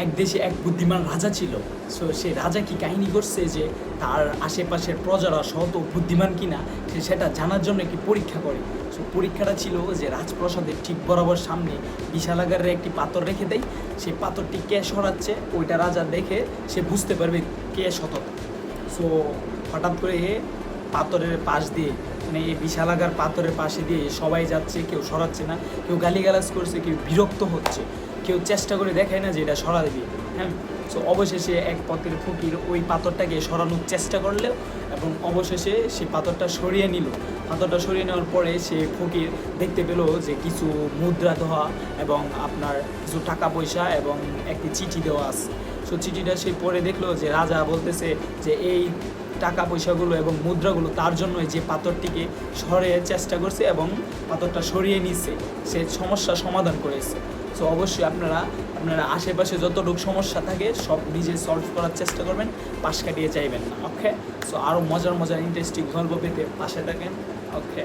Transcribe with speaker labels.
Speaker 1: এক দেশে এক বুদ্ধিমান রাজা ছিল। সো সেই রাজা কি কাহিনী করছে যে তার আশেপাশের প্রজারা শত বুদ্ধিমান কিনা সেটা জানার জন্য একটি পরীক্ষা করে। সো পরীক্ষাটা ছিল যে রাজপ্রাসাদের ঠিক বরাবর সামনে বিশাল আকারের একটি পাথর রেখে দেয়। সেই পাথরটি কে সরাচ্ছে ওইটা রাজা দেখে সে বুঝতে পারবে কে সততা। সো হঠাৎ করে পাথরের পাশ দিয়ে মানে এই বিশালাকার পাথরের পাশে দিয়ে সবাই যাচ্ছে, কেউ সরাচ্ছে না, কেউ গালিগালাজ করছে, কেউ বিরক্ত হচ্ছে, কেউ চেষ্টা করে দেখায় না যে এটা সরা দিবি। হ্যাঁ, সো অবশেষে এক পথের ফকির ওই পাথরটাকে সরানোর চেষ্টা করলেও এবং অবশেষে সে পাথরটা সরিয়ে নিল। পাথরটা সরিয়ে নেওয়ার পরে সে ফকির দেখতে পেল যে কিছু মুদ্রা দেওয়া এবং আপনার কিছু টাকা পয়সা এবং একটি চিঠি দেওয়া আছে। সো চিঠিটা সে পড়ে দেখলো যে রাজা বলতেছে যে এই টাকা পয়সাগুলো এবং মুদ্রাগুলো তার জন্যই যে পাথরটিকে সরিয়ে চেষ্টা করছে এবং পাথরটা সরিয়ে নিচ্ছে, সে সমস্যা সমাধান করেছে। সো অবশ্যই আপনারা আশেপাশে যতটুকু সমস্যা থাকে সব নিজে সলভ করার চেষ্টা করবেন, পাশ কাটিয়ে চাইবেন না। ওকে, সো আরও মজার ইন্টারেস্টিং গল্প পেতে পাশে থাকেন। ওকে।